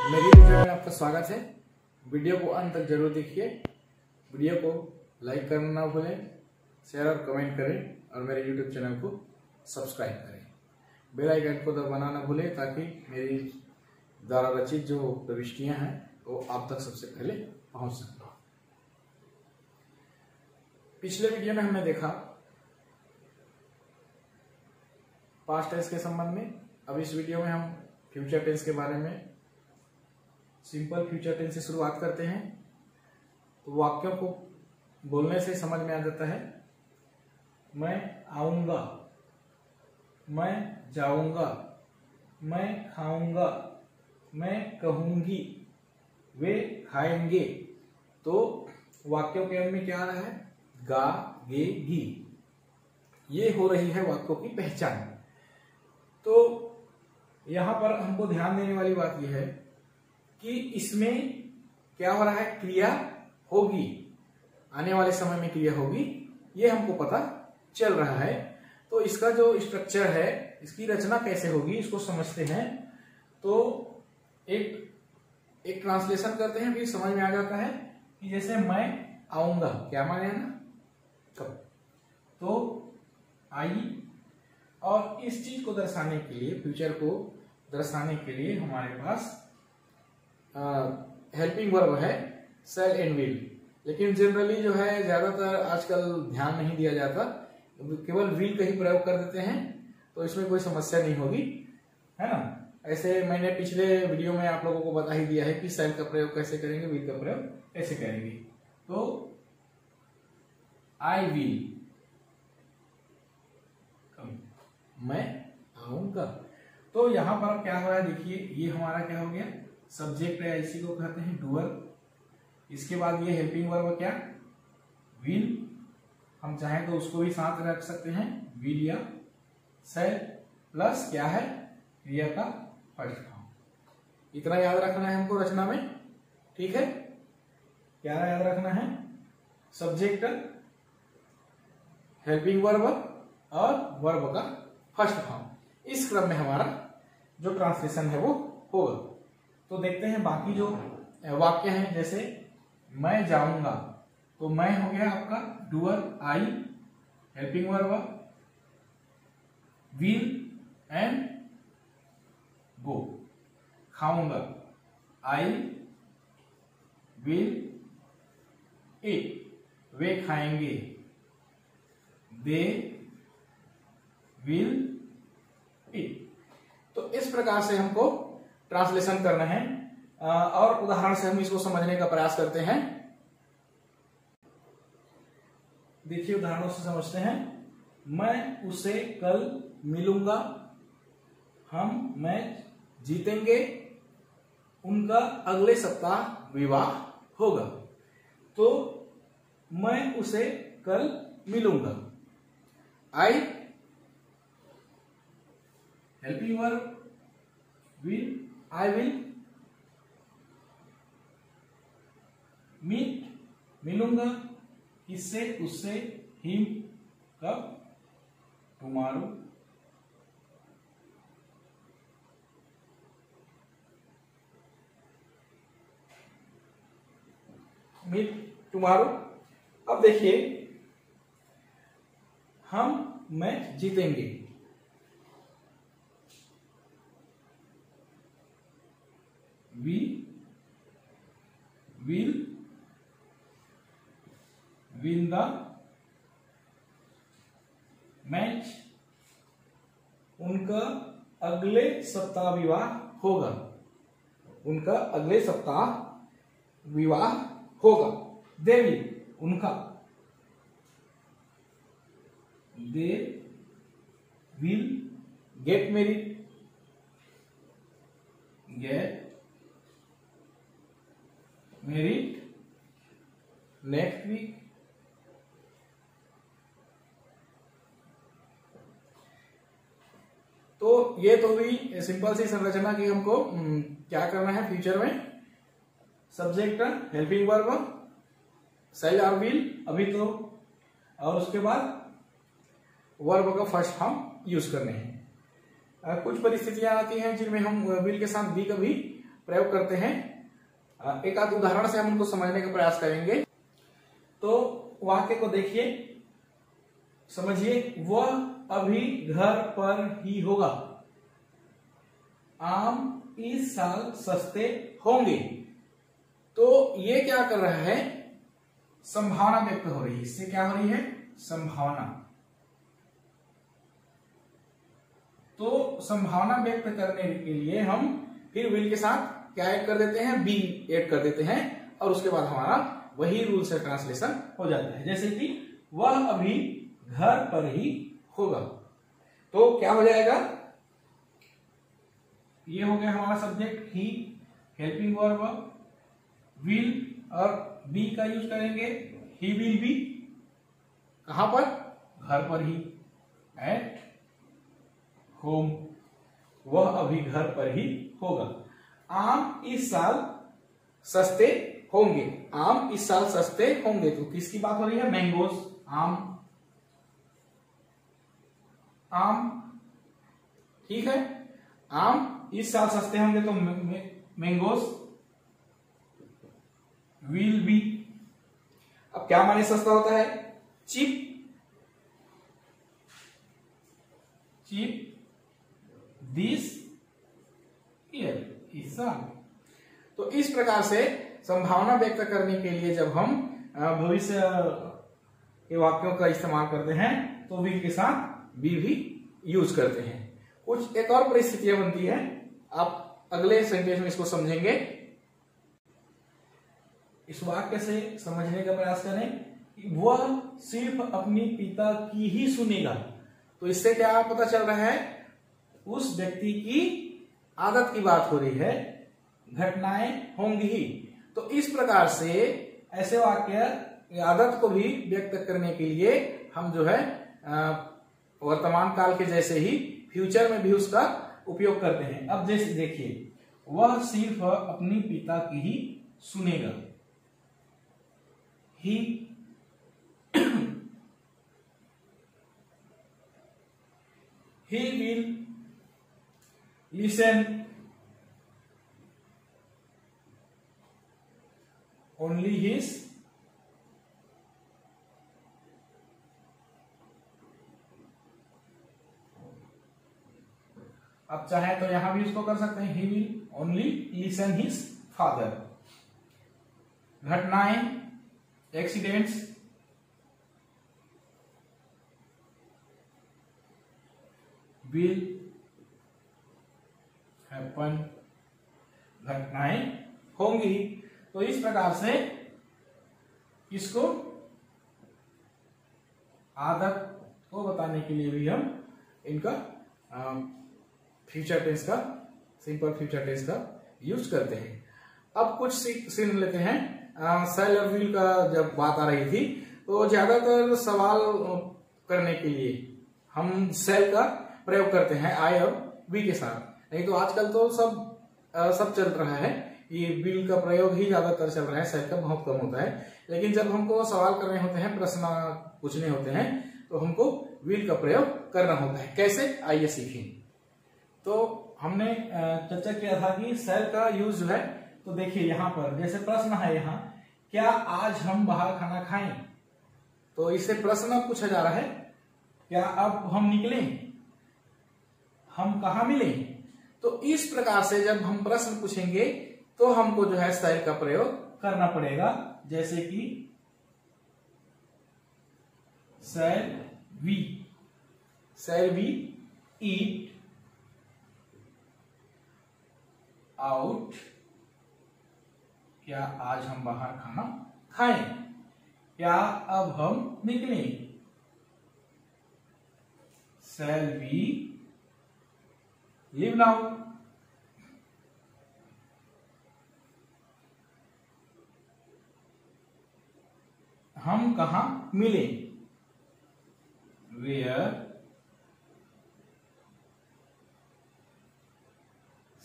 मेरी वीडियो में आपका स्वागत है। वीडियो को अंत तक जरूर देखिए। वीडियो को लाइक करना ना भूलें, शेयर और कमेंट करें और मेरे यूट्यूब चैनल को सब्सक्राइब करें। बेल आइकन को दबाना ना भूलें ताकि मेरी द्वारा रचित जो प्रविष्टियां हैं वो आप तक सबसे पहले पहुंच सकें। पिछले वीडियो में हमने देखा पास्ट टेंस के संबंध में। अब इस वीडियो में हम फ्यूचर टेंस के बारे में सिंपल फ्यूचर टेंस से शुरुआत करते हैं। तो वाक्यों को बोलने से समझ में आ जाता है। मैं आऊंगा, मैं जाऊंगा, मैं खाऊंगा, मैं कहूंगी, वे खाएंगे। तो वाक्यों के अंत में क्या आ रहा है? गा, गे, गी। ये हो रही है वाक्यों की पहचान। तो यहां पर हमको ध्यान देने वाली बात यह है कि इसमें क्या हो रहा है? क्रिया होगी, आने वाले समय में क्रिया होगी, ये हमको पता चल रहा है। तो इसका जो स्ट्रक्चर है, इसकी रचना कैसे होगी, इसको समझते हैं। तो एक ट्रांसलेशन करते हैं, फिर समझ में आ जाता है कि जैसे मैं आऊंगा, क्या माने ना, कब। तो आई, और इस चीज को दर्शाने के लिए, फ्यूचर को दर्शाने के लिए हमारे पास हेल्पिंग वर्ब है शैल एंड विल। लेकिन जनरली जो है ज्यादातर आजकल ध्यान नहीं दिया जाता, केवल विल का ही प्रयोग कर देते हैं। तो इसमें कोई समस्या नहीं होगी, है ना। ऐसे मैंने पिछले वीडियो में आप लोगों को बता ही दिया है कि शैल का प्रयोग कैसे करेंगे, विल का प्रयोग कैसे करेंगे। तो आई विल, मैं आऊंगा। तो यहां पर क्या हो रहा है, देखिए ये हमारा क्या हो गया, सब्जेक्ट है, इसी को कहते हैं डूअर। इसके बाद ये हेल्पिंग वर्ब क्या, विल। हम चाहें तो उसको भी साथ रख सकते हैं, विल या शैल, प्लस क्या है, क्रिया का फर्स्ट फॉर्म। इतना याद रखना है हमको रचना में, ठीक है। क्या याद रखना है? सब्जेक्ट, हेल्पिंग वर्ब और वर्ब का फर्स्ट फॉर्म। इस क्रम में हमारा जो ट्रांसलेशन है वो होगा। तो देखते हैं बाकी जो वाक्य हैं। जैसे मैं जाऊंगा, तो मैं हो गया आपका doer, I, helping verb will and go. खाऊंगा, आई विल ईट, वे खाएंगे, दे विल ईट। तो इस प्रकार से हमको ट्रांसलेशन करना है और उदाहरण से हम इसको समझने का प्रयास करते हैं। देखिए उदाहरणों से समझते हैं। मैं उसे कल मिलूंगा, हम मैच जीतेंगे, उनका अगले सप्ताह विवाह होगा। तो मैं उसे कल मिलूंगा, I helping verb will, I will meet, मिलूंगा, किससे, उससे, हिम, कब, टुमारो, मीट टुमारो। अब देखिए हम मैच जीतेंगे, we will win the match, उनका अगले सप्ताह विवाह होगा, उनका अगले सप्ताह विवाह होगा। दे विल, उनका, they will get married, get married next week. तो ये तो हुई सिंपल सी संरचना की हमको क्या करना है फ्यूचर में। सब्जेक्ट, हेल्पिंग वर्ब, शैल और विल अभी तो, और उसके बाद वर्ब का फर्स्ट फॉर्म यूज करने हैं। कुछ परिस्थितियां आती हैं जिनमें हम विल के साथ बी का भी प्रयोग करते हैं। एक आध उदाहरण से हम उनको समझने का प्रयास करेंगे। तो वाक्य को देखिए, समझिए। वह अभी घर पर ही होगा। आम इस साल सस्ते होंगे। तो ये क्या कर रहा है, संभावना व्यक्त हो रही है। इससे क्या हो रही है, संभावना। तो संभावना व्यक्त करने के लिए हम फिर विल के साथ क्या ऐड कर देते हैं, बी ऐड कर देते हैं, और उसके बाद हमारा वही रूल से ट्रांसलेशन हो जाता है। जैसे कि वह अभी घर पर ही होगा। तो क्या हो जाएगा, ये हो गया हमारा subject he, helping verb, will और बी का यूज करेंगे। ही विल बी, कहां पर, घर पर ही, एट होम। वह अभी घर पर ही होगा। आम इस साल सस्ते होंगे। आम इस साल सस्ते होंगे। तो किसकी बात हो रही है, मैंगोज, आम, आम, ठीक है। आम इस साल सस्ते होंगे तो मैंगोज विल बी। अब क्या माने सस्ता होता है, चीप, चीप दिस ईयर, इस साल। तो इस प्रकार से संभावना व्यक्त करने के लिए जब हम भविष्य के वाक्यों का इस्तेमाल करते हैं तो विल के साथ बी भी यूज करते हैं। कुछ एक और परिस्थितियां बनती है, आप अगले सेंटेंस में इसको समझेंगे। इस वाक्य से समझने का प्रयास करें। वह सिर्फ अपनी पिता की ही सुनेगा। तो इससे क्या पता चल रहा है, उस व्यक्ति की आदत की बात हो रही है, घटनाएं होंगी ही। तो इस प्रकार से ऐसे वाक्य आदत को भी व्यक्त करने के लिए हम जो है वर्तमान काल के जैसे ही फ्यूचर में भी उसका उपयोग करते हैं। अब जैसे देखिए, वह सिर्फ अपनी पिता की ही सुनेगा। He will listen only his अब चाहे तो यहां भी इसको कर सकते हैं, he will only listen his father. घटनाएं, एक्सीडेंट्स, विल हैपन, घटनाएं होंगी। तो इस प्रकार से इसको आदत को बताने के लिए भी हम इनका फ्यूचर टेंस का, सिंपल फ्यूचर टेंस का यूज करते हैं। अब कुछ सीन लेते हैं। सेल और विल का जब बात आ रही थी तो ज्यादातर सवाल करने के लिए हम सेल का प्रयोग करते हैं आई और वी के साथ। नहीं तो आजकल तो सब चल रहा है, ये विल का प्रयोग ही ज्यादातर चल रहा है, सेल का बहुत कम होता है। लेकिन जब हमको सवाल करने होते हैं, प्रश्न पूछने होते हैं, तो हमको विल का प्रयोग करना होता है। कैसे, आइए सीखें। तो हमने चर्चा किया था कि सेल का यूज जो है, तो देखिए यहां पर जैसे प्रश्न है, यहाँ क्या आज हम बाहर खाना खाएं। तो इससे प्रश्न पूछा जा रहा है, क्या अब हम निकलें, हम कहां मिलें। तो इस प्रकार से जब हम प्रश्न पूछेंगे तो हमको जो है सेल का प्रयोग करना पड़ेगा। जैसे कि shall we eat out, क्या आज हम बाहर खाना खाएं। क्या अब हम निकलें, shall we leave now। हम कहा मिले, where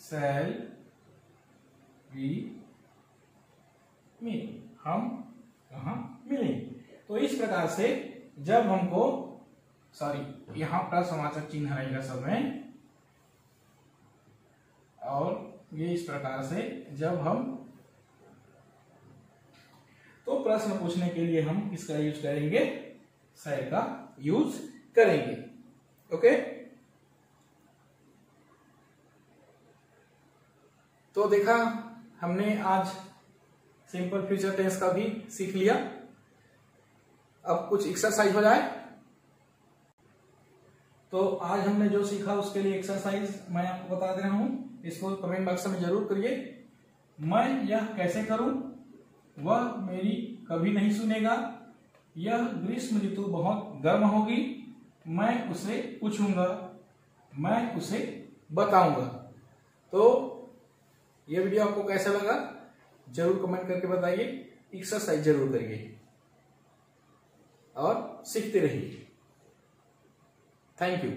shall we meet, हम कहा मिले। तो इस प्रकार से जब हमको यहां प्रश्नवाचक चिन्ह रहेगा सब में, और ये इस प्रकार से जब हम तो प्रश्न पूछने के लिए हम किसका यूज करेंगे, सैर का यूज करेंगे। ओके, तो देखा हमने आज सिंपल फ्यूचर टेंस का भी सीख लिया। अब कुछ एक्सरसाइज हो जाए। तो आज हमने जो सीखा उसके लिए एक्सरसाइज मैं आपको बता दे रहा हूं, इसको कमेंट बॉक्स में जरूर करिए। मैं यह कैसे करूं, वह मेरी कभी नहीं सुनेगा, यह ग्रीष्म ऋतु बहुत गर्म होगी, मैं उसे पूछूंगा, मैं उसे बताऊंगा। तो ये वीडियो आपको कैसा लगा जरूर कमेंट करके बताइए, एक्सरसाइज जरूर करिए और सीखते रहिए। Thank you.